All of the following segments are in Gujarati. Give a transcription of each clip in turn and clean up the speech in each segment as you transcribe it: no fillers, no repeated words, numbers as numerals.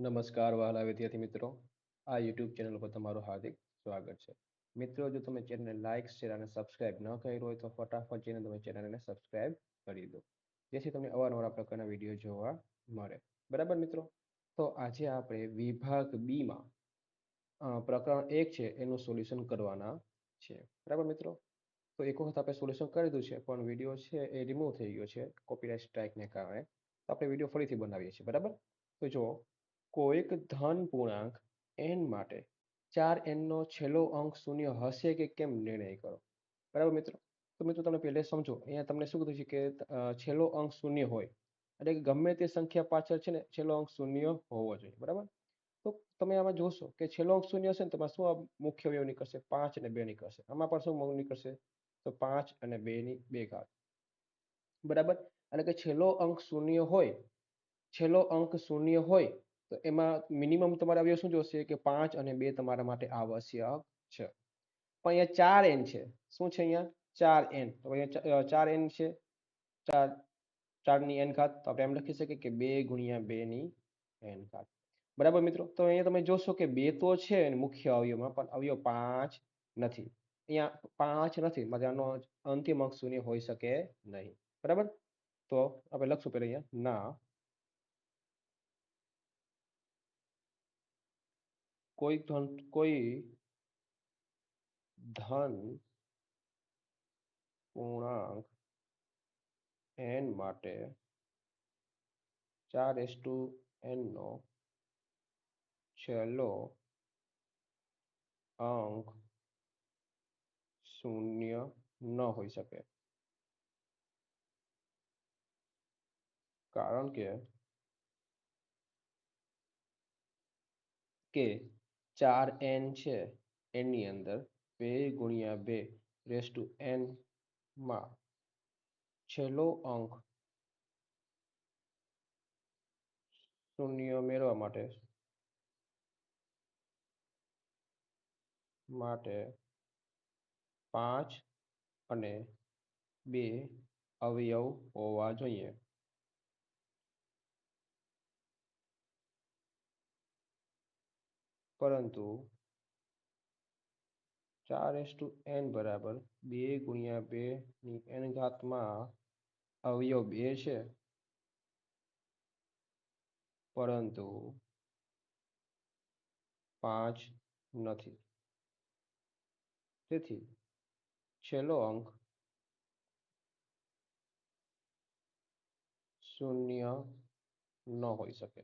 નમસ્કાર વહાલા વિદ્યાર્થી મિત્રો, આ યુટ્યુબ ચેનલ પર તમારું હાર્દિક સ્વાગત છે. મિત્રો, જો તમે ચેનલને લાઇક, શેર અને સબસ્ક્રાઇબ ન કર્યું હોય તો ફટાફટ જઈને તમે ચેનલને સબસ્ક્રાઇબ કરી દો, જેથી તમને અવારનવાર આ પ્રકારના વિડીયો જોવા મળે. બરાબર મિત્રો, તો આજે આપણે વિભાગ બીમાં પ્રકરણ 1 છે એનું સોલ્યુશન કરવાના છે. બરાબર મિત્રો, તો એક વખત આપણે સોલ્યુશન કરી દીધું છે, પણ વિડીયો છે એ રિમૂવ થઈ ગયો છે કોપીરાઇટ સ્ટ્રાઇકને કારણે. તો આપણે વિડીયો ફરીથી બનાવીએ છીએ. બરાબર, તો જો કોઈક ધન પૂર્ણાંક n માટે 4n નો છેલ્લો અંક શૂન્ય હશે કે કેમ નિર્ણય કરો. બરાબર મિત્રો, તો મિત્રો તમે પહેલા સમજો, અહીંયા તમને શું કીધું છે કે છેલ્લો અંક શૂન્ય હોય એટલે કે ગમે તે સંખ્યા પાછળ છે ને છેલ્લો અંક શૂન્ય હોવો જોઈએ. બરાબર, તો તમે આમાં જોશો કે છેલ્લો અંક શૂન્ય હશે ને તમારે શું મુખ્ય અવયવ નીકળશે? 5 અને 2 નીકળશે. આમાં પણ શું નીકળશે? તો 5 અને 2 ની 2 ઘાત. બરાબર, એટલે કે છેલ્લો અંક શૂન્ય હોય તો એમાં મિનિમમ તમારે અવયવ શું જોશે કે 5 અને 2 તમારા માટે આવશ્યક છે. પણ અહીંયા 4n છે. શું છે અહીંયા? 4n. તો અહીંયા 4n છે, 4 4 ની n ઘાત. તો આપણે એમ લખી શકીએ કે 2 ગુણ્યા 2 ની n ઘાત. બરાબર મિત્રો, તો અહીંયા તમે જોશો કે 2 તો છે મુખ્ય અવયવમાં, પણ અવયવ 5 નથી. અહીંયા 5 નથી, એટલે આનો અંતિમ અંક શૂન્ય હોઈ શકે નહીં. બરાબર, તો આપણે લખશું પહેલા અહીંયા ના કોઈ ધન પૂર્ણાંક n માટે 4n નો છેલ્લો અંક શૂન્ય ન હોઈ શકે, કારણ કે 4n છે એની અંદર 2 ગુણ્યા 2 રેસ ટુ n માં છેલ્લો અંક શૂન્ય મેળવવા માટે 5 અને 2 અવયવ હોવા જોઈએ. પરંતુ 4n બરાબર 2 ગુણ્યા 2 ની n ઘાતમાં અવયવ 2 છે, પરંતુ 5 નથી. તેથી છેલ્લો અંક શૂન્ય ન હોઈ શકે.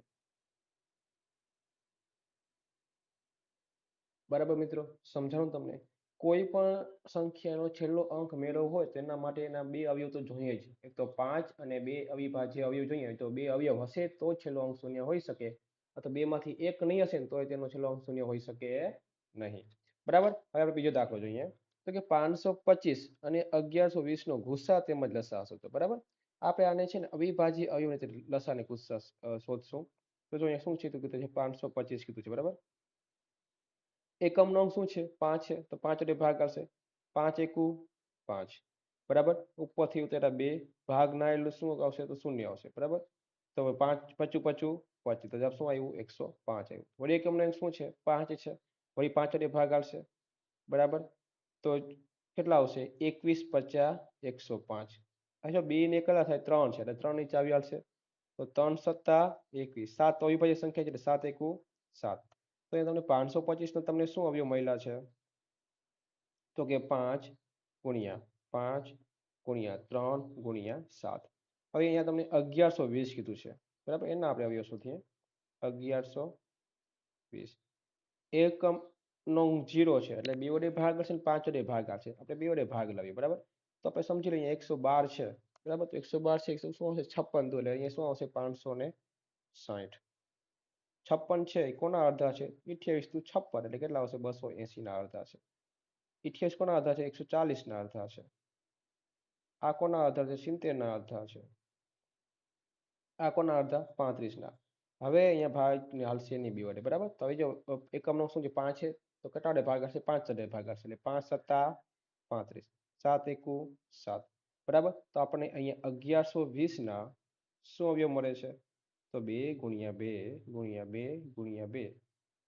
બરાબર મિત્રો, સમજાણું તમને? કોઈ પણ સંખ્યાનો છેલ્લો અંક મેળવવો હોય તેના માટે એના બે અવયવ તો જોઈએ જ. એક તો 5 અને 2 અવિભાજ્ય અવયવ જોઈએ, તો 2 અવયવ હશે તો જ છેલ્લો અંક શૂન્ય હોઈ શકે. અથવા 2 માંથી એક નહીં હશે ને તો તેનો છેલ્લો અંક શૂન્ય હોઈ શકે નહીં. બરાબર, હવે આપણે બીજો દાખલો જોઈએ. તો કે 525 અને 1120 નો ગુસા તેમજ લસા શોધો. બરાબર, આપણે આને છે ને અવિભાજ્ય અવયવ લસા ને ગુસા શોધશું. તો જો અહીંયા શું છે, તો કીધું છે 525 કીધું છે. બરાબર, એકમનો અંક શું છે? 5 છે, તો 5 વડે ભાગ આવશે. 5 એકુ 5. બરાબર, ઉપરથી ઉતર્યા 2 ભાગના એટલે શું આવશે? તો શૂન્ય આવશે. બરાબર, તો 5 પચું પચું 25, તો જવાબ શું આવ્યું? 105 આવ્યું. વળી એકમનો અંક શું છે? 5 છે, વળી 5 વડે ભાગ આવશે. બરાબર, તો કેટલા આવશે? 21 50 105. અચ્છા, 2 ને કેટલા થાય? 3 છે, એટલે 3 નીચે આવી આવશે. તો 3 સત્તા 21, 7 અવિભાજ્ય સંખ્યા છે એટલે 7 એકુ 7. તો એ તમને 525 નો તમને શું અવયવ મળ્યા છે? તો કે 5 ગુણ્યા 5 ગુણ્યા 3 ગુણ્યા 7. હવે અહીંયા તમને 1120 કીધું છે. બરાબર, એના આપણે અવયવ શોધીએ. 1120 એકમ નો 0 છે એટલે 2 વડે ભાગ હશે ને 5 વડે ભાગ આવશે. આપણે 2 વડે ભાગ લાવીએ. બરાબર, તો આપણે સમજી લઈએ 112 છે. બરાબર, તો 112 છે, 100 શું આવશે? 56. તો એટલે અહીંયા શું આવશે? 560. 56 છે એ કોના અડધા છે? 28 નું 56 એટલે કેટલા આવશે? 280 ના અડધા છે. 28 કોના અડધા છે? 140 ના અડધા છે. આ કોના અડધા છે? 70 ના અડધા છે. આ કોના અડધા? 35 ના. હવે અહીંયા ભાગ હાલશે નહીં 2 વડે. બરાબર, તો હવે જો એકમનો શું છે? 5 છે, તો કેટલા વડે ભાગ હશે? 5 વડે ભાગ હશે, એટલે 5 સત્તા 35, 7 એકુ 7. બરાબર, તો આપણને અહીંયા 1120 ના શું અવયવ મળે છે? તો તો 2 ગુણ્યા 2 ગુણ્યા 2 ગુણ્યા 2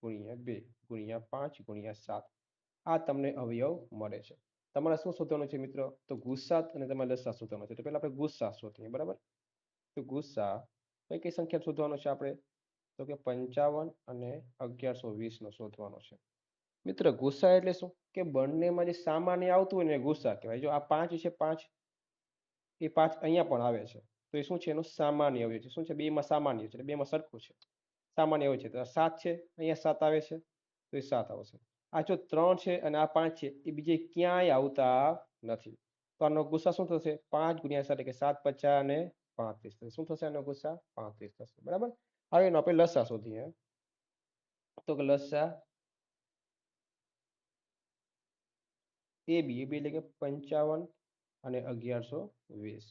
ગુણ્યા 2 ગુણ્યા 5 ગુણ્યા 7 આ તમને અવયવ મળે છે. તમારે શું શોધવાનું છે મિત્રો? તો ગુસ્સા અને તમારે લસા શોધવાનો છે. તો પહેલા આપણે ગુસ્સા શોધીએ, બરાબર? તો ગુસ્સા કઈ સંખ્યા શોધવાનો છે આપણે? તો કે 55 અને 1120 નો શોધવાનો છે. મિત્ર ગુસ્સા એટલે શું? કે બંનેમાં જે સામાન્ય આવતું હોય ને એ ગુસ્સા કહેવાય. જો આ 5 છે 5 એ 5 અહીંયા પણ આવે છે. તો એ શું છે? એનો સામાન્ય અવયવ છે. શું છે? બેમાં સામાન્ય છે એટલે બેમાં સરખું છે. સામાન્ય અવયવ છે. તો 7 છે, અહીંયા 7 આવે છે તો એ 7 આવશે. આ જો 3 છે અને આ 5 છે એ બીજે ક્યાંય આવતા નથી. તો આનો ગુસ્સા શું થશે? 5 ગુણ્યા 7 એટલે કે 7 50 અને 35. શું થશે આનો ગુસ્સા? 35 થશે. બરાબર? હવે એનો આપણે લસા શોધીએ. તો કે લસા એ બી એટલે કે 55 અને 1120.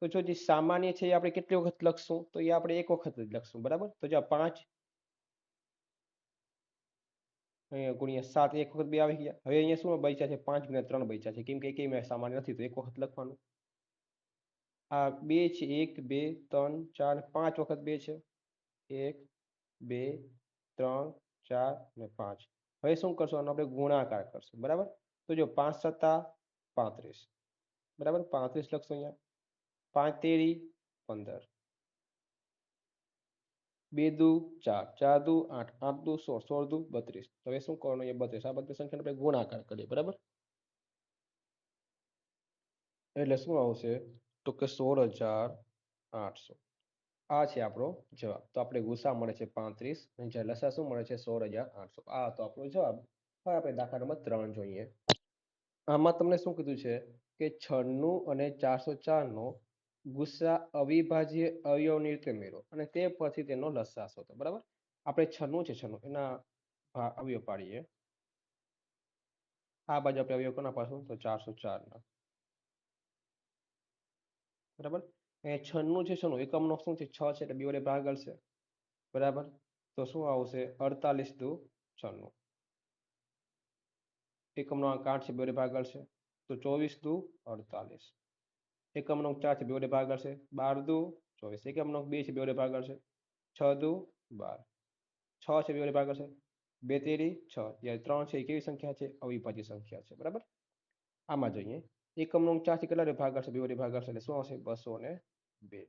તો જો જે સામાન્ય છે એ આપણે કેટલી વખત લખશું? તો એ આપણે એક વખત જ લખશું. બરાબર? તો જો 5 અહીંયા ગુણ્યા 7 એક વખત બે આવી ગયા. હવે અહીંયા શું બચ્યા છે? 5 ગુણ્યા 3 બચ્યા છે. કેમ કે એકેયમાં સામાન્ય નથી તો એક વખત લખવાનું. આ 2 છે 1 2 3 4 5 વખત 2 છે. 1 2 3 4 અને 5. હવે શું કરશું? આનો આપણે ગુણાકાર કરશું. બરાબર? તો જો 5 સત્તા 35. બરાબર? 35 લખશું અહીંયા. 5 તેરી 15. 2 દુ 4 4 દુ 8 8 દુ 16 16 દુ 32. તો હવે શું કરવાનું? અહીંયા 32. આ બધી સંખ્યાનો આપણે ગુણાકાર કરીએ. બરાબર? એટલે શું આવશે? તો કે 16,800. આ છે આપણો જવાબ. તો આપણે ગુસા મળે છે 35 અને જે લસા શું મળે છે? 16,800. આ તો આપણો જવાબ. હવે આપણે દાખલા નંબર 3 જોઈએ. આમાં તમને શું કીધું છે કે 96 અને 404 નો ગુસ્સા અવિભાજ્ય અવયવની રીતે મેળવો અને તે પછી તેનો લસા શોધો. બરાબર? આપણે 96 છે 96 એના અવયવ પાડીએ. આ બાજુ આપણે અવયવ કોના પાડશું? તો 404 ના. બરાબર? અહીંયા 96 છે 96 એકમનો શું છે? 6 છે એટલે 2 વડે ભાગાશે. બરાબર? તો શું આવશે? 48 દુ 96. એકમનો અંક 8 છે 2 વડે ભાગાશે. તો 24 દુ 48. એકમનો અંક 4 છે 2 વડે ભાગાશે. 12 દુ 24. એકમનો અંક 2 છે 2 વડે ભાગાશે. 6 દુ 12. 6 છે 2 વડે ભાગાશે. 2 તેરી 6. જ્યારે 3 છે એ કેવી સંખ્યા છે? અવિભાજ્ય સંખ્યા છે. બરાબર? આમાં જોઈએ. એકમનો અંક 4 થી કેટલા વડે ભાગાશે? 2 વડે ભાગાશે એટલે શું આવશે? 202.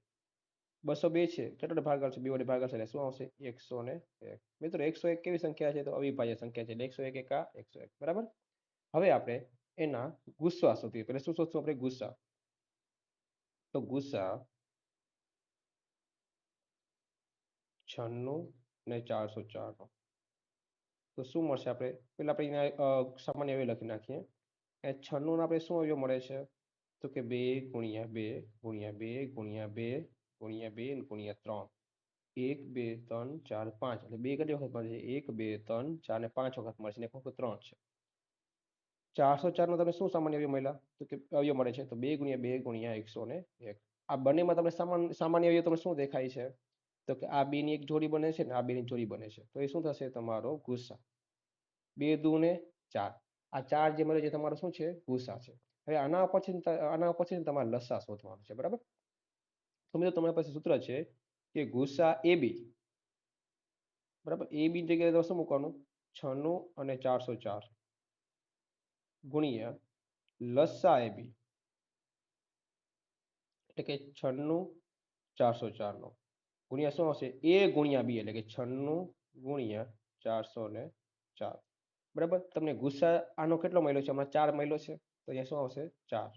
202 છે કેટલા વડે ભાગાશે? 2 વડે ભાગાશે એટલે શું આવશે? 101. મિત્રો 101 કેવી સંખ્યા છે? તો અવિભાજ્ય સંખ્યા છે એટલે 101 એકા 101. બરાબર? હવે આપણે એના ગુસ્સા શોધીએ. એટલે શું શોધશું આપણે? ગુસ્સા. તો ગુસ્સા 96 ને 404 નો. તો શું મળશે? આપણે પેલા આપણે એના સામાન્ય અવયવ લખી નાખીએ. 96 આપણે શું અવયવ મળે છે? તો કે 2 ગુણ્યા 2 ગુણ્યા 2 ગુણ્યા 2 ગુણ્યા 2 ગુણ્યા 3. 1 2 3 4 5 એટલે 2 કેટલી વખત મળે છે? 1 2 3 4 ને 5 વખત મળે છે ને એક વખત 3 છે. 404 નો તમે શું સામાન્ય અવયવ મળ્યા? તો કે અવયવ મળે છે તો 2 ગુણ્યા 2 ગુણ્યા 101. આ બંનેમાં તમને સામાન્ય અવયવ તમને શું દેખાય છે? તો કે આ 2 ની એક જોડી બને છે ને આ 2 ની જોડી બને છે. તો એ શું થશે? તમારો ગુસ્સા. 2 દુ ને 4. આ 4 જે મળે છે તમારો શું છે? ગુસ્સા છે. હવે આના પછી તમારે લસા શોધવાનો છે. બરાબર? તો મિત્રો તમારી પાસે સૂત્ર છે કે ગુસ્સા એ બી. બરાબર? એ બી જગ્યાએ તમારે શું મૂકવાનું? 96 અને 404 ગુણ્યા લસા એ બી એટલે કે 96 404 નો ગુણ્યા શું આવશે? એ ગુણ્યા બી એટલે કે 96 ગુણ્યા 404. બરાબર? તમને ગુસ્સા આનો કેટલો મળ્યો છે? હમણાં 4 મળ્યો છે તો અહીંયા શું આવશે? 4.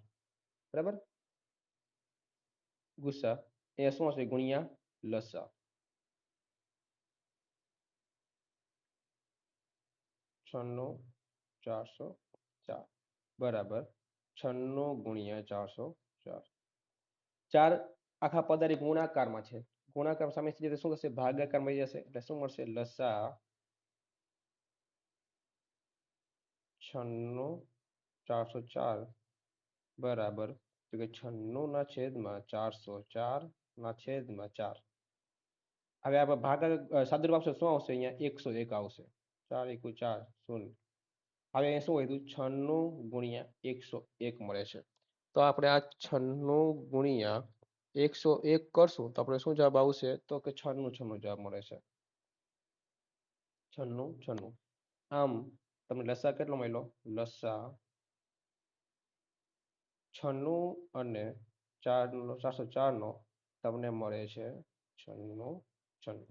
બરાબર? ગુસ્સા અહીંયા શું આવશે? ગુણ્યા લસા. 96 404 બરાબર 96 ગુણ્યા 404. 4 આખા પદારી ગુણાકારમાં છે. ગુણાકાર સામે જશે શું થશે? ભાગાકાર મળી જશે એટલે શું મળશે? લસા 96 404 બરાબર તો કે 96 ના છેદમાં 404 ના છેદમાં 4. હવે આપણે સાદુરૂપ આપશો શું આવશે? અહીંયા 101 આવશે. 4 એકુ 4 0. હવે અહીંયા શું વધ્યું? 96 ગુણ્યા 101 મળે છે. તો આપણે આ 96 ગુણ્યા 101 કરશું તો આપણે શું જવાબ આવશે તો કે 96 જવાબ મળે છે. 96. આમ તમને લસા કેટલો મળ્યો? લસા 96 અને 404 નો તમને મળે છે 96.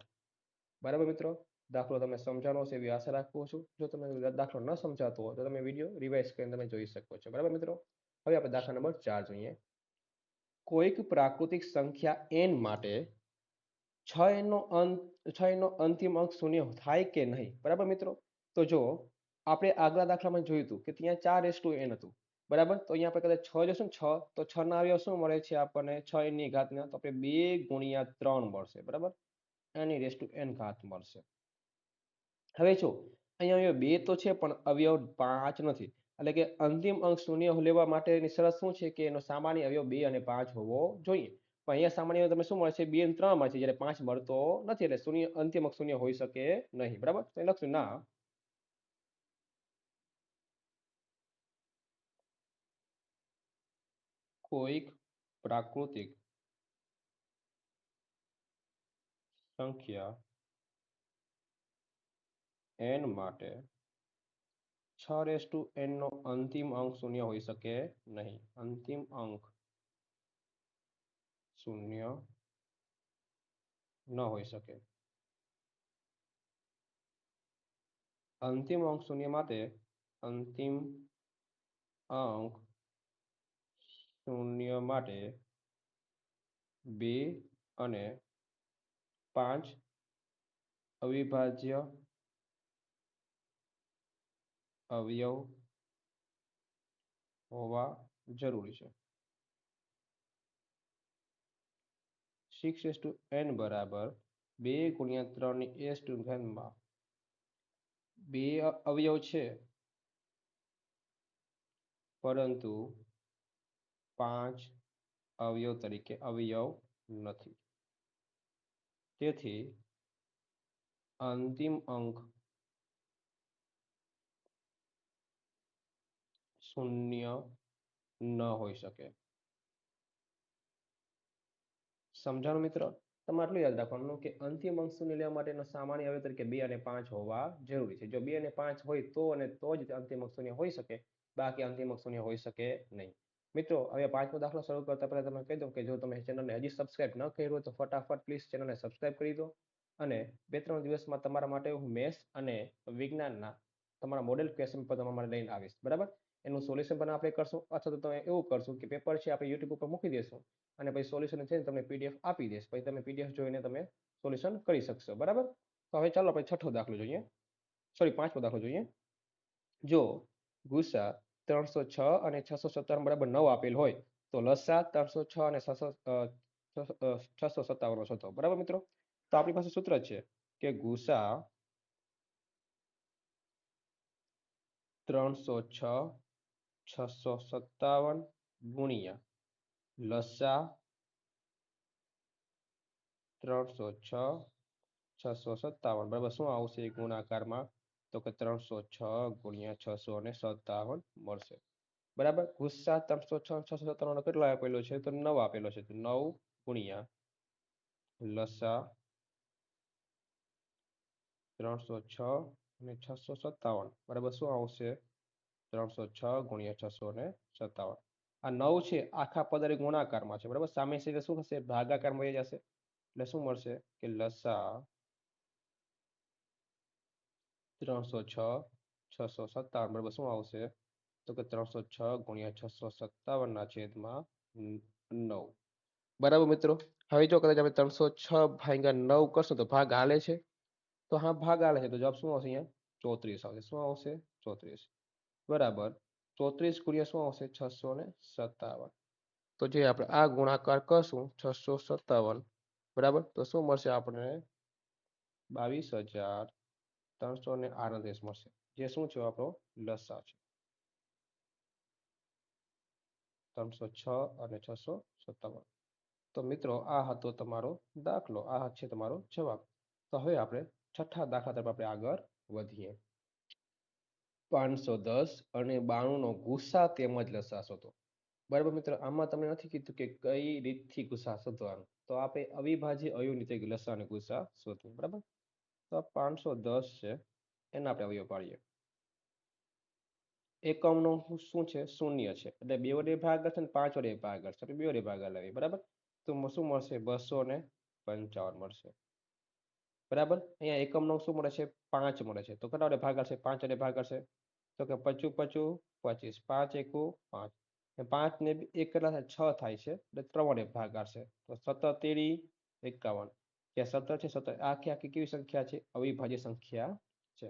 બરાબર મિત્રો, દાખલો તમે સમજાણો હશે એવી આશા રાખું છું. જો તમે દાખલો ન સમજાતો હોય તો તમે વિડીયો રિવાઇઝ કરીને તમે જોઈ શકો છો. બરાબર મિત્રો, હવે આપણે દાખલા નંબર 4 જોઈએ. કોઈક પ્રાકૃતિક સંખ્યા n માટે 6 નો અંતિમ અંક શૂન્ય થાય કે નહીં. બરાબર મિત્રો, તો જો આપણે આગલા દાખલામાં જોયું હતું કે ત્યાં 4:n હતું. બરાબર, તો અહીંયા આપણે કદાચ 6 જોશું ને 6, તો 6 ના અવયવ શું મળે છે આપણને? 6 ની ઘાતના તો આપણે 2 × 3 મળશે. બરાબર, n ઘાત મળશે. હવે જો અહીંયા અવયવ 2 તો છે પણ અવયવ 5 નથી. એટલે કે અંતિમ અંક શૂન્ય લેવા માટેની શરત શું છે કે એનો સામાન્ય અવયવ 2 અને 5 હોવો જોઈએ. પણ અહીંયા સામાન્ય અવયવ તમે શું મળે છે? 2 અને 3 મળશે, જ્યારે 5 મળતો નથી. એટલે શૂન્ય અંતિમ અંક શૂન્ય હોઈ શકે નહીં. બરાબર, તો એ લખશું ના. કોઈક પ્રાકૃતિક સંખ્યા n માટે 6:n નો અંતિમ અંક શૂન્ય હોઈ શકે નહીં. અંતિમ અંક શૂન્ય ન હોઈ શકે. અંતિમ અંક શૂન્ય માટે અંતિમ અંક શૂન્ય માટે 2 અને 5 અવિભાજ્ય અવયવ હોવા જરૂરી છે. 6:n બરાબર 2 × 3 બે અવયવ છે પરંતુ 5 અવયવ તરીકે અવયવ નથી. તેથી અંતિમ અંક શૂન્ય ન હોઈ શકે. સમજાણું મિત્રો? તમારે આટલું યાદ રાખવાનું કે અંતિમ અંક શૂન્ય લેવા માટેનો સામાન્ય અવયવ તરીકે 2 અને 5 હોવા જરૂરી છે. જો 2 અને 5 હોય તો અને તો જ અંતિમ અંક શૂન્ય હોઈ શકે, બાકી અંતિમ અંક શૂન્ય હોઈ શકે નહીં. મિત્રો, હવે 5મો દાખલો શરૂ કરતા પહેલા તમને કહી દઉં કે જો તમે ચેનલને હજી સબસ્ક્રાઇબ ન કર્યું હોય તો ફટાફટ પ્લીઝ ચેનલને સબસ્ક્રાઇબ કરી દો. અને 2-3 દિવસમાં તમારા માટે હું મેથ્સ અને વિજ્ઞાનના તમારા મોડેલ ક્વેશ્ચન પર તમારા માટે લઈને આવીશ. બરાબર, એનું સોલ્યુશન પણ આપણે કરશું, અથવા તો તમે એવું કરશું કે પેપર છે આપણે યુટ્યુબ ઉપર મૂકી દઈશું અને પછી સોલ્યુશન છે ને તમને પીડીએફ આપી દઈશ. પછી તમે પીડીએફ જોઈને તમે સોલ્યુશન કરી શકશો. બરાબર, તો હવે ચાલો આપણે છઠ્ઠો દાખલો જોઈએ. સોરી, 5મો દાખલો જોઈએ. જો ગુસા 306 અને 657 બરાબર 9 આપેલ હોય તો લસા 306 અને 657 શોધો. બરાબર મિત્રો, તો આપણી પાસે સૂત્ર છે કે ગુસા 306 657 ગુણ્યા લસા 306 657 બરાબર શું આવશે ગુણાકારમાં? તો કે 306 ગુણ્યા 657 મળશે. બરાબર, ગુસ્સા 306 657 કેટલો આપેલો છે? તો 9 આપેલો છે. તો 9 ગુણ્યા લસા 306 અને 657 બરાબર શું આવશે? 306 ગુણ્યા 657. આ 9 છે આખા પદ ગુણાકારમાં છે. બરાબર, સામે છે શું થશે? ભાગાકારમાં વહી જશે. એટલે શું મળશે કે લસા 306 657 બરાબર શું આવશે? તો કે 306 ગુણ્યા 657 ના છેદમાં 9. બરાબર મિત્રો, હવે જો કદાચ આપણે 306/9 કરશું તો ભાગ હાલે છે. તો હા, ભાગ હાલે છે, તો જવાબ શું આવશે? અહીંયા 34 આવશે. શું આવશે? 34. બરાબર, 34 ગુણ્યા શું આવશે? 657. તો જે આપણે આ ગુણાકાર કરશું 657 બરાબર, તો શું મળશે આપણને? 22,338 મળશે, જે શું છે? આપણો લસા છે. 306 અને 657. તો મિત્રો, આ હતો તમારો દાખલો, આ છે તમારો જવાબ. તો હવે આપણે છઠ્ઠા દાખલા તરફ આપણે આગળ વધીએ. 510 અને 92 નો ગુસા તેમજ લસા શોધો. બરાબર મિત્રો, આમાં તમને નથી કીધું કે કઈ રીતથી ગુસા શોધવાનું. તો આપણે અવિભાજ્ય અવયવ રીતે લસા અને ગુસા શોધવું. બરાબર, તો આ 510 છે, એના આપણે અવયવ પાડીએ. એકમનો શું છે? શૂન્ય છે, એટલે બે વડે ભાગાકાર છે ને 5 વડે ભાગાકાર છે, એટલે બે વડે ભાગાકાર લાવીએ. બરાબર, તો શું મળશે? 255 મળશે. બરાબર, અહીંયા એકમનો શું મળે છે? 5 મળે છે. તો કેટલા વડે ભાગાકાર છે? 5 વડે ભાગાકાર છે. તો કે પચું પચું 25, 5 એકુ 5, 5 ને એક કેટલા થાય? 6 થાય છે, એટલે 3 વડે ભાગાકાર છે. તો 17 તેરી 51. ત્યાં 17 છે, 17 આખી આખી કેવી સંખ્યા છે? અવિભાજ્ય સંખ્યા છે.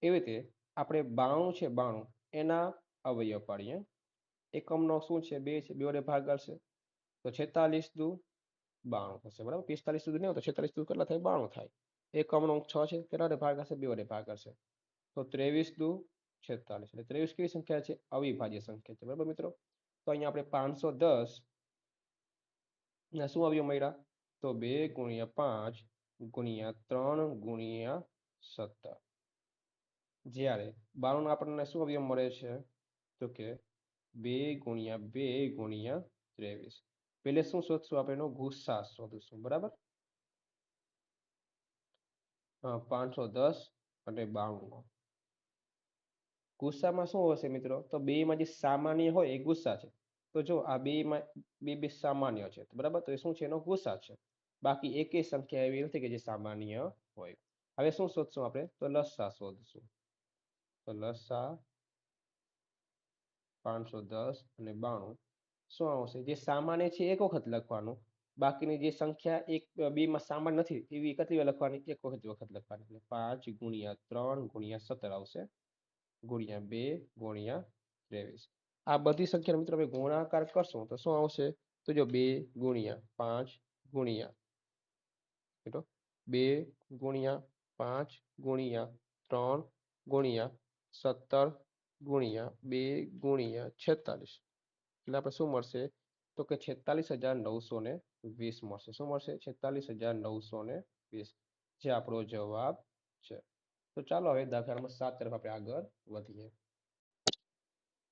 એવી રીતે આપણે 92 છે, 92 એના અવયવ પાડીએ. એકમનો શું છે? 2 છે, 2 વડે ભાગાકાર છે. તો 46 દુ 92 થશે. બરાબર, 45 સુધી નહીં, તો 46 દુ કેટલા થાય? 92 થાય. એકમનો 6 છે, કેટલા વડે ભાગાકાર છે? 2 વડે ભાગાકાર છે. તો 23 દુ 46, એટલે 23 કેવી સંખ્યા છે? અવિભાજ્ય સંખ્યા છે. બરાબર મિત્રો, તો અહીંયા આપણે 510 ના શું અવયવ મળ્યા? તો 2 ગુણ્યા 5 ગુણ્યા 3 ગુણ્યા 17. જ્યારે 92 આપણને શું અવયવ મળે છે? તો કે 2 ગુણ્યા 2 ગુણ્યા 23. પેલે શું શોધશું? આપણે એનો ગુસા શોધીશું. બરાબર, 510 અને 92. ગુસ્સામાં શું હશે મિત્રો? તો બેમાં જે સામાન્ય હોય એ ગુસ્સા છે. તો જો આ બેમાં બે સામાન્ય છે, બરાબર, તો એ શું છે? એનો ગુસ્સા છે. બાકી એકેય સંખ્યા એવી નથી કે જે સામાન્ય હોય. હવે શું શોધશું આપણે? તો લસા શોધશું. તો લસા 510 અને 92 શું આવશે? જે સામાન્ય છે એક વખત લખવાનું, બાકીની જે સંખ્યા એક બેમાં સામાન્ય નથી એવી કેટલી વાર લખવાની? એક વખત લખવાની. એટલે 5 ગુણ્યા 3 ગુણ્યા 17 આવશે, ગુણ્યા 2 ગુણ્યા 23. આ બધી સંખ્યાનો મિત્રો આપણે ગુણાકાર કરશું તો શું આવશે? તો જો 2 ગુણ્યા 5 ગુણ્યા, કેટલો? 2 ગુણ્યા 5 ગુણ્યા 3 ગુણ્યા 17 ગુણ્યા 2 ગુણ્યા 46, એટલે આપણે શું મળશે? તો કે 46,920 મળશે. શું મળશે? 46,920, જે આપણો જવાબ છે. તો ચાલો હવે દાખલા નંબર 7 તરફ આપણે આગળ વધીએ.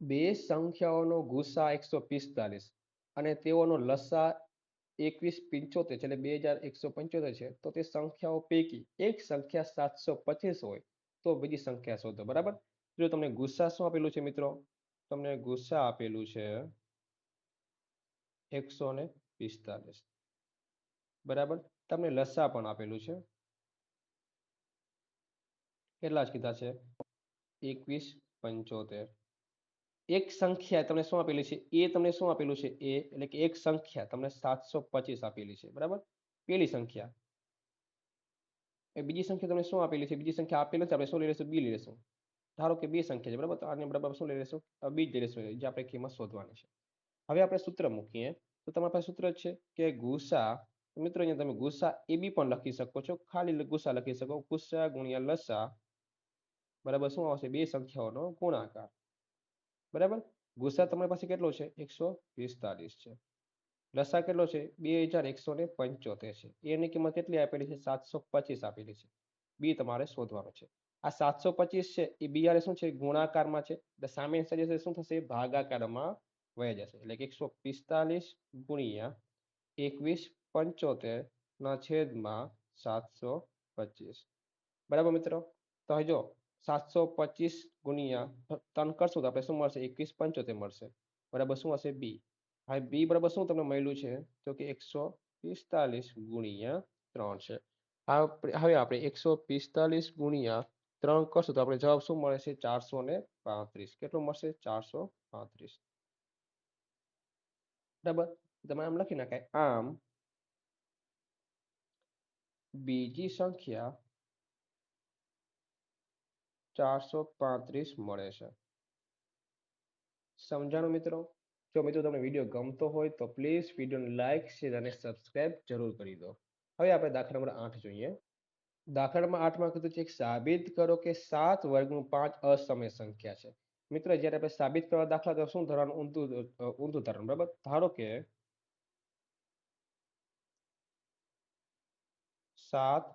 બે સંખ્યાઓનો ગુસા 145 અને તેઓનો લસા 2175 છે, એટલે 2175 છે. તો તે સંખ્યાઓ પૈકી એક સંખ્યા 725 હોય તો બીજી સંખ્યા શોધો. બરાબર, જો તમને ગુસા શું આપેલું છે મિત્રો? તમને ગુસા આપેલું છે 145. બરાબર, તમને લસા પણ આપેલું છે, કેટલા જ કીધા છે? 2175. એક સંખ્યા તમને શું આપેલી છે? એ તમને શું આપેલું છે? એ એટલે કે એક સંખ્યા તમને 725 આપેલી છે. બરાબર, પેલી સંખ્યા. એ બીજી સંખ્યા તમને શું આપેલી છે? બીજી સંખ્યા આપેલી છે, આપણે શું લઈ લઈશું? બી લઈ લઈશું. ધારો કે બે સંખ્યા છે, બરાબર, તો આને બરાબર શું લઈ લઈશું? બી લઈ લઈશું, જે આપણે કિંમત શોધવાની છે. હવે આપણે સૂત્ર મૂકીએ. તો તમારી પાસે સૂત્ર છે કે ગુસા, મિત્રો અહીંયા તમે ગુસા એ બી પણ લખી શકો છો, ખાલી ગુસા લખી શકો. ગુસા ગુણ્યા લસા બરાબર શું આવશે? બે સંખ્યાઓનો ગુણાકાર. બરાબર, ગુસા તમારી પાસે કેટલો છે? 145 છે. લસા કેટલો છે? 2175 છે. એની કિંમત કેટલી આપેલી છે? 725 આપેલી છે. બી તમારે શોધવાનું છે. આ 725 છે એ બી આરે શું છે? ગુણાકારમાં છે, એટલે સામે શું થશે? ભાગાકારમાં વહી જશે. એટલે કે 145 ગુણ્યા 2175 ના છેદમાં 725. બરાબર મિત્રો, તો હવે જો 725 ગુણ્યા 3 કરશું તો આપણે શું મળશે? 2175 મળશે. બરાબર, શું હશે? બી. હવે બી બરાબર શું તમને મળ્યું છે? તો કે 145 ગુણ્યા 3 છે. હવે આપણે 145 ગુણ્યા 3 કરશું તો આપણે જવાબ શું મળે છે? 435. કેટલું મળશે? 435. બરાબર, તમે આમ લખી નાખાય. આમ બીજી સંખ્યા 435 મળે છે. સમજાણું મિત્રો? જો મિત્રો તમને વિડીયો ગમતો હોય તો પ્લીઝ વિડીયોને લાઈક, શેર અને સબસ્ક્રાઇબ જરૂર કરી દો. હવે આપણે દાખલા નંબર 8 જોઈએ. દાખલા નંબર 8માં કીધું છે સાબિત કરો કે 7 વર્ગનું 5 અસમય સંખ્યા છે. મિત્રો જ્યારે આપણે સાબિત કરવા દાખલા તો શું ધરવાનું? ઊંધું ધરવાનું. બરાબર, ધારો કે 7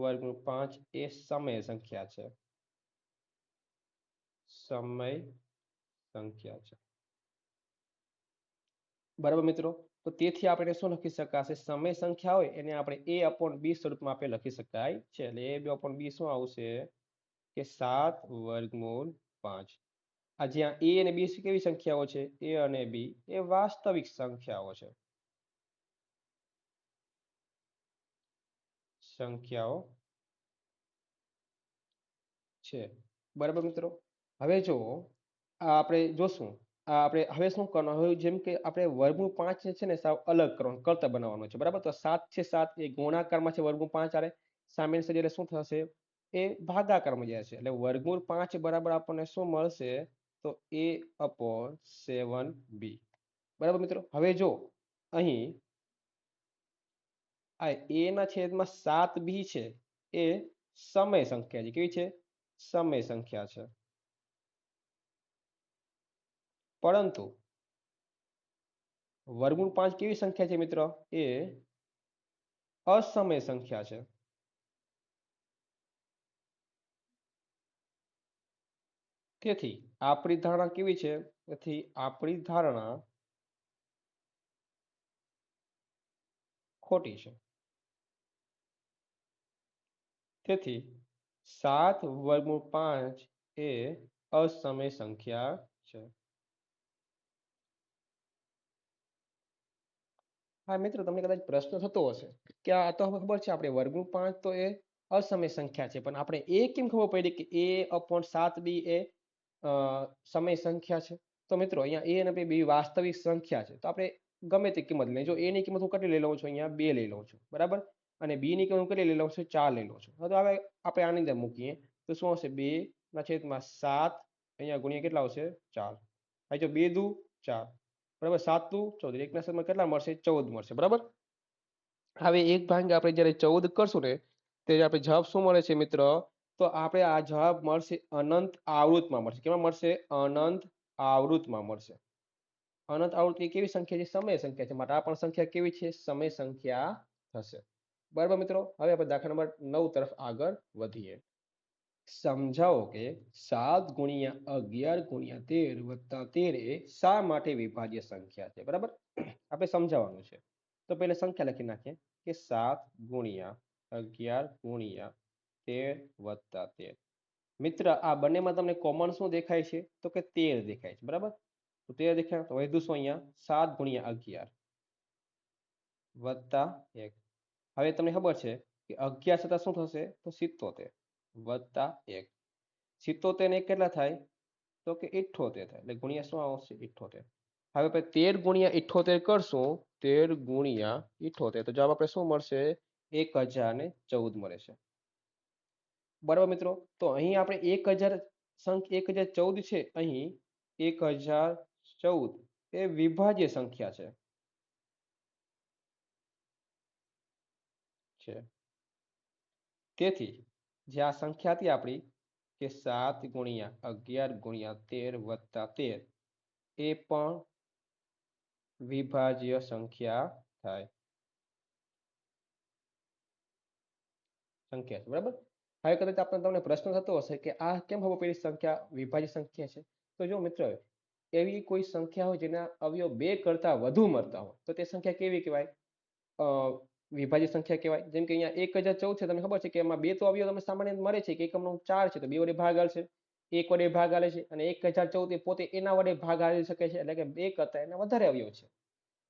વર્ગનું 5 એ સમય સંખ્યા છે. સમય સંખ્યા છે. બરાબર મિત્રો. તો તેથી આપણે શું લખી શકાશે, સમય સંખ્યા હોય એને આપણે a upon b સ્વરૂપમાં આપણે લખી શકાય છે. એટલે a upon b શું આવશે કે 7 વર્ગમૂળ 5. આ જ્યાં a અને b કેવી સંખ્યાઓ છે, a અને b એ વાસ્તવિક સંખ્યાઓ છે. સંખ્યાઓ છે. બરાબર મિત્રો. હવે જો આપણે જોશું, આપણે હવે શું કરવાનું, હવે જેમ કે આપણે વર્ગમૂળ 5 છે ને સાવ અલગ કરવાનું, કરતા બનાવવાનું છે. બરાબર. તો 7 છે, 7 એ ગુણાકારમાં છે, વર્ગમૂળ 5 આરે સામેની સાઈડ એટલે શું થશે, એ ભાગાકારમાં જાય છે. એટલે વર્ગમૂળ 5 બરાબર આપણને શું મળશે, તો a upon 7b. બરાબર મિત્રો. હવે જો અહીં આ a ના છેદમાં 7b છે એ સમય સંખ્યા છે. કેવી છે, સમય સંખ્યા છે. પરંતુ વર્ગમૂળ 5 કેવી સંખ્યા છે મિત્રો, એ અસમય સંખ્યા છે. તેથી આપણી ધારણા કેવી છે, તેથી આપણી ધારણા ખોટી છે. તેથી 7 વર્ગમૂળ 5 એ અસમય સંખ્યા છે. હા મિત્રો, તમને કદાચ પ્રશ્ન થતો હશે કે આ તો હવે ખબર છે આપણે વર્ગમૂળ 5 તો એ અસમય સંખ્યા છે, પણ આપણે એ કેમ ખબર પડી કે a upon 7b એ સમય સંખ્યા છે. તો મિત્રો અહીંયા a અને b વાસ્તવિક સંખ્યા છે. તો આપણે ગમે તે કિંમત લઈએ. જો a ની કિંમત હું કેટલી લઈ લઉં છું, અહીંયા 2 લઈ લઉં છું. બરાબર. અને b ની કિંમત હું કેટલી લઈ લઉં છું, 4 લઈ લઉં છું. તો હવે આપણે આની અંદર મૂકીએ તો શું આવશે, 2/7 અહીંયા ગુણ્યા કેટલા આવશે, 4. હવે જો 2 દુ 4, બરાબર, 7 દુ 14, એકના છેદમાં કેટલા મળશે, 14 મળશે. બરાબર. હવે એક ભાંગે આપણે જ્યારે 14 કરશું ને ત્યારે આપણે જવાબ શું મળે છે મિત્ર, તો આપણે આ જવાબ મળશે અનંત આવૃતમાં મળશે. કેમાં મળશે, અનંત આવૃતમાં મળશે. અનંત આવૃત્તિ કેવી સંખ્યા છે, સમય સંખ્યા છે. માટે આ પણ સંખ્યા કેવી છે, સમય સંખ્યા થશે. બરાબર મિત્રો. હવે આપણે દાખલા નંબર 9 તરફ આગળ વધીએ. સમજાવો કે 7 ગુણ્યા 11 ગુણ્યા 13 વત્તા 13 એ શા માટે વિભાજ્ય સંખ્યા છે. બરાબર. આપણે સમજાવવાનું છે. તો પહેલા સંખ્યા લખી નાખીએ કે 7 ગુણ્યા 11 ગુણ્યા 13 વત્તા 13. મિત્ર આ બંનેમાં તમને કોમન શું દેખાય છે, તો કે 13 દેખાય છે. બરાબર. તો 13 દેખાય તો વધુ શું, અહીંયા 7 ગુણ્યા 11 વત્તા 1. હવે તમને ખબર છે કે 11 છતાં શું થશે, તો 77 વત્તા 1. 77 ને કેટલા થાય, તો કે 78 થાય. એટલે ગુણ્યા શું આવશે, 78. હવે આપણે 13 ગુણ્યા 78 કરશું, 13 ગુણ્યા 78 તો જવાબ આપણે શું મળશે, 1014 મળે છે. બરાબર મિત્રો. તો અહીં આપણે 1014 છે, અહીં 1014 એ વિભાજ્ય સંખ્યા છે. તેથી જે આ સંખ્યા હતી આપણી કે 7 ગુણ્યા 11 ગુણ્યા 13 વત્તા 13 એ પણ વિભાજ્ય સંખ્યા થાય. સંખ્યા છે. બરાબર. હવે કદાચ તમને પ્રશ્ન થતો હશે કે આ કેમ ખબર પડી સંખ્યા વિભાજ્ય સંખ્યા છે. તો જો મિત્રો, એવી કોઈ સંખ્યા હોય જેના અવયવ 2 કરતા વધુ મળતા હોય તો તે સંખ્યા કેવી કહેવાય, અ, વિભાજ્ય સંખ્યા કહેવાય. જેમ કે અહીંયા 1014 છે, તમને ખબર છે કે એમાં 2 તો અવયવ તમને સામાન્ય મળે છે કે એકમનો 4 છે તો 2 વડે ભાગ હાલશે, 1 વડે ભાગ હાલે છે, અને 1014 એ પોતે એના વડે ભાગ હાલી શકે છે. એટલે કે 2 કરતા એના વધારે અવયવ છે,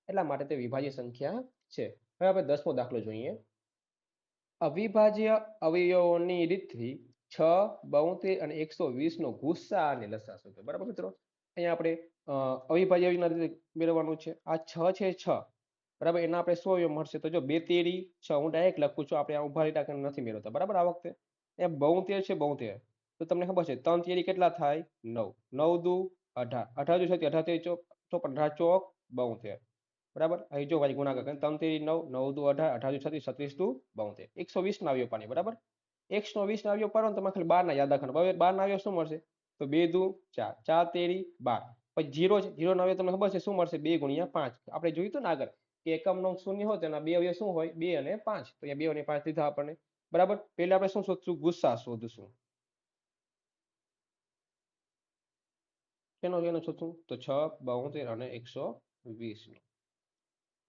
એટલા માટે તે વિભાજ્ય સંખ્યા છે. હવે આપણે 10મો દાખલો જોઈએ. અવિભાજ્ય અવયવોની રીતથી 6, 72 અને 120 નો ગુસ્સા અને લસા શોધો. બરાબર મિત્રો. અહીંયા આપણે અવિભાજ્ય અવયવના રીતે મેળવવાનું છે. આ 6 છે, 6 બરાબર, એના આપણે શું અવયવ મળશે, તો જો 2 તેરી 6 હું ડાયરેક્ટ લખું છું, આપણે ઉભા રીતે નથી મેળવતા. બરાબર. આ વખતે એ 72 છે, 72 તો તમને ખબર છે 3 તેરી કેટલા થાય, 9, 9 દુ 18, 18 દુ 18 તેરી 54, 18 ચોક 72. બરાબર. અહીં જો ભાઈ ગુણાકાર કરે 3 તેરી 9, 9 દુ 18, 18 દુ 36, 36 દુ 72, 120 ના અવયવ પાડીએ. બરાબર. 120 ના અવયવ પાડો તો તમારે ખાલી 12 ના યાદ રાખવાના. હવે 12 ના અવયવ શું મળશે, તો 2 દુ 4, 4 તેરી 12. પછી 0 છે, 0 ના અવયવ તમને ખબર છે શું મળશે, 2 ગુણ્યા 5. આપણે જોયું હતું ને આગળ કે એકમનો શૂન્ય હોય તેના બે અવયવ શું હોય, 2 અને 5. તો અહીંયા 2 અને 5 લીધા આપણને. બરાબર. પહેલા આપણે શું શોધશું, ગુસ્સા શોધશું. કેનો શોધશું, તો 6, 72 અને 120 નો.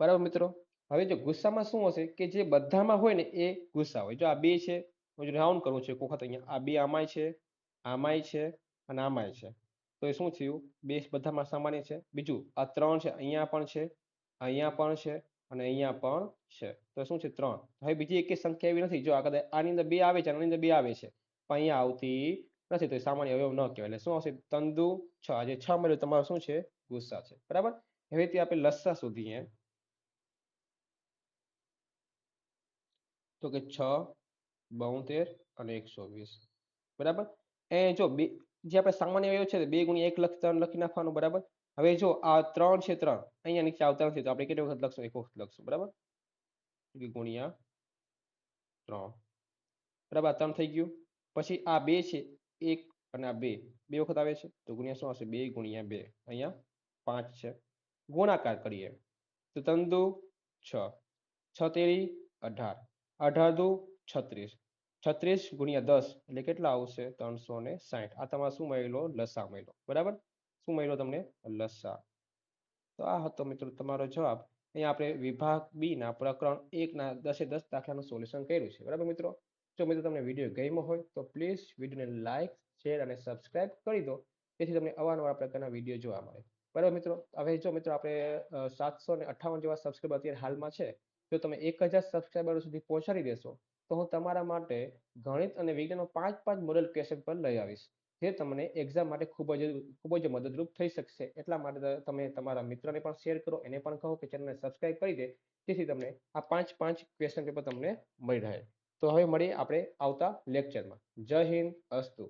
બરાબર મિત્રો. હવે જો ગુસ્સામાં શું હશે કે જે બધામાં હોય ને એ ગુસ્સા હોય. જો આ બે છે, હું જો રાઉન્ડ કરું છું એક વખત અહીંયા, આ બે આમાંય છે અને આમાંય છે. તો એ શું થયું? બે બધામાં સામાન્ય છે. બીજું આ 3 છે, અહીંયા પણ છે, અહીંયા પણ છે અને અહીંયા પણ છે. તો શું છે? 3. હવે બીજી એકેય સંખ્યા એવી નથી. જો આ કદાચ આની અંદર 2 આવે છે અને આની અંદર 2 આવે છે, પણ અહીંયા આવતી નથી, તો એ સામાન્ય અવયવ ન કહેવાય. એટલે શું આવશે? તંદુ 6. આ જે 6 મળ્યું તમારું શું છે? ગુસ્સા છે. બરાબર? હવે તે આપણે લસા શોધીએ. તો કે 6, 72 અને 120. બરાબર? એ જો બે જે આપણે સામાન્ય અવયવ છે 2 ગુણ્યા 1 3 લખી નાખવાનું. બરાબર? હવે જો આ 3 છે 3, અહીંયા નીચે આવતા નથી, તો આપણે કેટલી વખત લખશું? એક વખત લખશું. બરાબર? ગુણ્યા 3. બરાબર? આ 3 થઈ ગયું. પછી આ 2 છે, 1 અને આ 2 બે વખત આવે છે, તો ગુણ્યા શું આવશે? 2 ગુણ્યા 2. અહીંયા 5 છે. ગુણાકાર કરીએ તો તન દુ 6, 6 તેરી 18, 18 દુ 36, 36 ગુણ્યા 10 એટલે કેટલા આવશે? 360. આ તમારે શું મળેલો? લસા મળ્યો. બરાબર? શું મળ્યો તમને? લસા. તો આ હતો મિત્રો તમારો જવાબ. અહીંયા આપણે વિભાગ બી ના પ્રકરણ 1 ના 10 એ 10 દાખલાનું સોલ્યુશન કર્યું છે. બરાબર મિત્રો? જો મિત્રો તમને વિડીયો ગમ્યો હોય તો પ્લીઝ વિડીયોને લાઇક, શેર અને સબસ્ક્રાઇબ કરી દો, જેથી તમને અવારનવાર પ્રકારના વિડીયો જોવા મળે. બરાબર મિત્રો? હવે જો મિત્રો આપણે 758 જેવા સબસ્ક્રાઈબર અત્યારે હાલમાં છે. જો તમે 1000 સબસ્ક્રાઈબરો સુધી પહોંચાડી દેશો તો હું તમારા માટે ગણિત અને વિજ્ઞાનનો 5 મોડેલ ક્વેશ્ચન પણ લઈ આવીશ, જે તમને એક્ઝામ માટે ખૂબ જ મદદરૂપ થઈ શકશે. એટલા માટે તમે તમારા મિત્રને પણ શેર કરો, એને પણ કહો કે ચેનલને સબસ્ક્રાઇબ કરી દે, જેથી તમને આ 5 ક્વેશ્ચન પેપર તમને મળી રહે. તો હવે મળીએ આપણે આવતા લેક્ચરમાં. જય હિન્દ, અસ્તુ.